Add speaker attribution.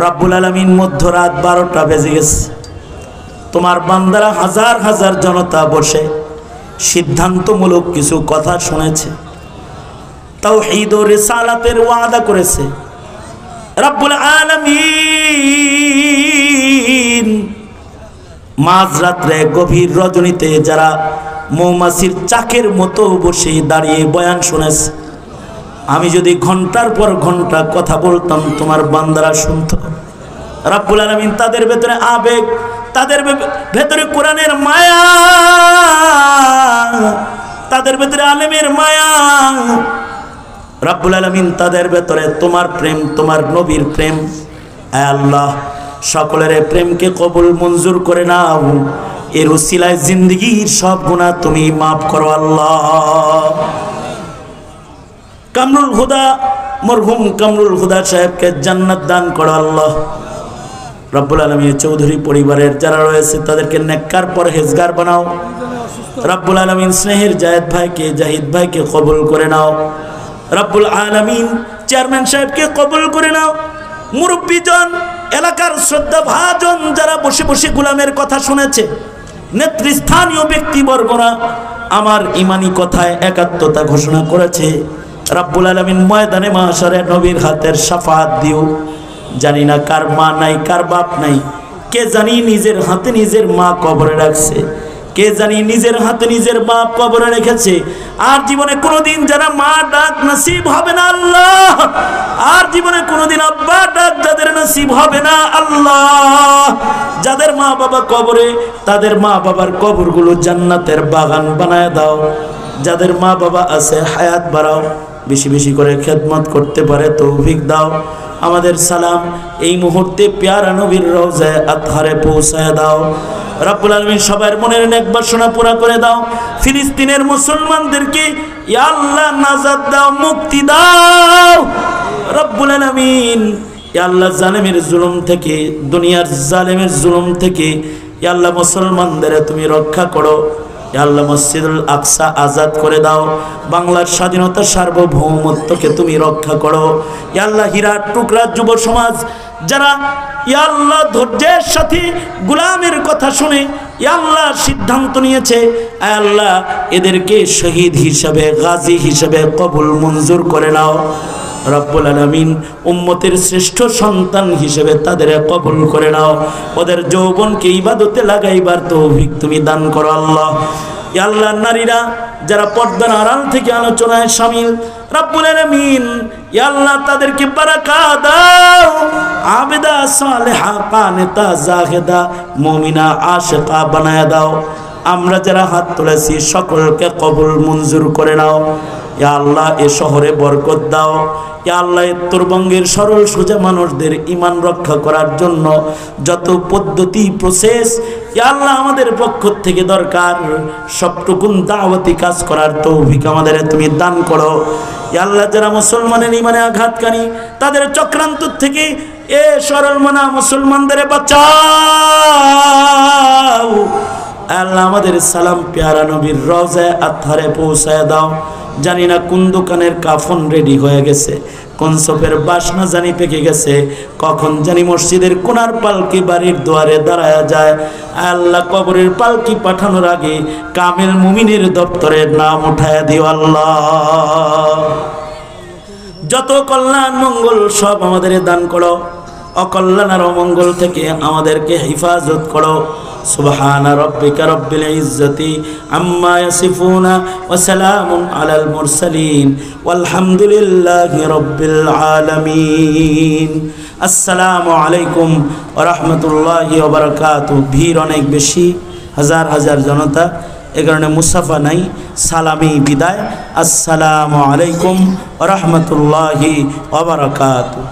Speaker 1: রব্বুল আলামিন মধ্যরাত 12টা বেজে গেছে, তোমার বান্দারা হাজার হাজার জনতা বসে সিদ্ধান্তমূলক কিছু কথা শুনেছে, তাওহীদ ও রিসালাতের ওয়াদা করেছে। রব্বুল আলামিন মাঝরাত্রে গভীর রজনীতে যারা মৌমাছির চাকের মতো বসে দাঁড়িয়ে বয়ান শুনেছে, আমি যদি ঘন্টার পর ঘন্টা কথা বলতাম তোমার বান্দারা শুনতো। রব্বুল আলামিন তাদের ভেতরে আবেগ, তাদের ভেতরে কোরআনের মায়া, তাদের ভেতরে আলেমের মায়া, রব্বুল আলামিন তাদের ভেতরে তোমার প্রেম, তোমার নবীর প্রেম। আয় আল্লাহ, সকলের প্রেমকে কবুল মঞ্জুর করে নাও। এর উসিলায় জিন্দেগীর সব গুনাহ তুমি মাফ করো আল্লাহ। কামরুল হুদা, মরহুম কামরুল হুদা সাহেবকে জান্নাত দান করো আল্লাহ। রব্বুল আলামিন চৌধুরী পরিবারের যারা রয়েছে তাদেরকে নেককার পরহেজগার বানাও। রব্বুল আলামিন স্নেহের জায়েদ ভাইকে, জাহিদ ভাইকে কবুল করে নাও। রব্বুল আলামিন চেয়ারম্যান সাহেবকে কবুল করে নাও। মুরব্বীজন, এলাকার শ্রদ্ধা ভাজন যারা বসে বসে গোলামের কথা শুনেছে, নেতৃস্থানীয় ব্যক্তিবর্গরা আমার ইমানি কথায় একাত্মতা ঘোষণা করেছে, রব্বুল আলামিন ময়দানে মাহশরে নবীর হাতের শাফাআত দিও। জানি না কার মা নাই, কার বাপ নাই, কে জানি নিজের হাতে নিজের মা কবরে রাখছে, কে জানি নিজের হাতে নিজের বাপ কবরে রেখেছে। আর জীবনে কোনোদিন যারা মা ডাক নসিব হবে না আল্লাহ, আর জীবনে কোনোদিন আব্বা ডাক যাদের নসিব হবে না আল্লাহ, যাদের মা বাবা কবরে তাদের মা বাবার কবরগুলো জান্নাতের বাগান বানায় দাও। যাদের মা বাবা আছে হায়াত বাড়াও, বেশি বেশি করে খেদমত করতে পারে তৌফিক দাও। আমাদের সালাম এই মুহূর্তে পেয়ারা নবীর রওজায়ে আতহারে পৌঁছায় দাও। রব্বুল আলামিন সবার মনের নেক বাসনা পুরা করে দাও। ফিলিস্তিনের মুসলমানদেরকে ইয়া আল্লাহ নাজাত দাও, মুক্তি দাও। রব্বুল আলামিন ইয়া আল্লাহ জালেমের জুলুম থেকে, দুনিয়ার জালেমের জুলুম থেকে ইয়া আল্লাহ মুসলমানদের তুমি রক্ষা করো। ইয়া আল্লাহ মসজিদুল আকসা আজাদ করে দাও। বাংলার স্বাধীনতা সার্বভৌমত্বকে তুমি রক্ষা করো। ইয়া আল্লাহ হীরার টুকরা যুব সমাজ যারা ইয়া আল্লাহ ধৈর্যের সাথে গোলামের কথা শুনে ইয়া আল্লাহ সিদ্ধান্ত নিয়েছে, আয় আল্লাহ এদেরকে শহীদ হিসাবে, গাজী হিসাবে কবুল মঞ্জুর করে নাও। রব্বুল আলামিন উম্মতের শ্রেষ্ঠ সন্তান হিসেবে তাদের কবুল করে নাও। ওদের যৌবনকে ইবাদতে লাগাইবার তৌফিক তুমি দান করো আল্লাহ। ইয়া আল্লাহ নারীরা যারা পর্দার আড়াল থেকে আলোচনায় শামিল, রব্বুল আলামিন ইয়া আল্লাহ তাদেরকে বারাকা দাও। আবেদা সালেহা কানেতা জাহেদা মুমিনা আশিকা বানায়া দাও। আমরা যারা হাত তুলেছি সকলকে কবুল মঞ্জুর করে নাও। ইয়া আল্লাহ এ শহরে বরকত দাও। ইয়া আল্লাহ উত্তরবঙ্গের সরল সোজা মানুষদের ঈমান রক্ষা করার জন্য যত পদ্ধতি প্রসেস ইয়া আল্লাহ আমাদের পক্ষ থেকে দরকার, সবটুকুন দাওয়াতি কাজ করার তৌফিক আমাদের তুমি দান করো। ইয়া আল্লাহ যারা মুসলমানের ঈমানে আঘাতকারী তাদের চক্রান্ত থেকে এ সরল মনা মুসলমানদের বাঁচাও। আল্লাহ আমাদের সালাম পেয়ারা নবীর রওজায়ে আতহারে পৌঁছায় দাও। জানি না কোন দোকানের কাফন রেডি হয়ে গেছে, কোন সফের বাসনা জানি পেকে গেছে, কখন জানি মসজিদের কোনার পালকি বাড়ির দুয়ারে দাঁড়ায়া যায়। আল্লাহ কবরের পালকি পাঠানোর আগে কামেল মুমিনের দপ্তরের নাম উঠায়া দিও আল্লাহ। যত কল্যাণ মঙ্গল সব আমাদের দান করো, অকল্যাণ আর অমঙ্গল থেকে আমাদেরকে হেফাজত করো। সুবহানা রাব্বিকা রাব্বিল ইজ্জাতি আম্মা ইয়াসিফুনা ওয়া সালামুন আলাল মুরসালিন ওয়ালহামদুলিল্লাহি রাব্বিল আলামিন। আসসালামু আলাইকুম ওয়া রাহমাতুল্লাহি ওয়া বারাকাতুহু। ভিড় অনেক বেশি, হাজার হাজার জনতা, এ কারণে মুসাফা নাই, সালামি বিদায়। আসসালামু আলাইকুম ওয়া রাহমাতুল্লাহি ওয়া বারাকাতুহু।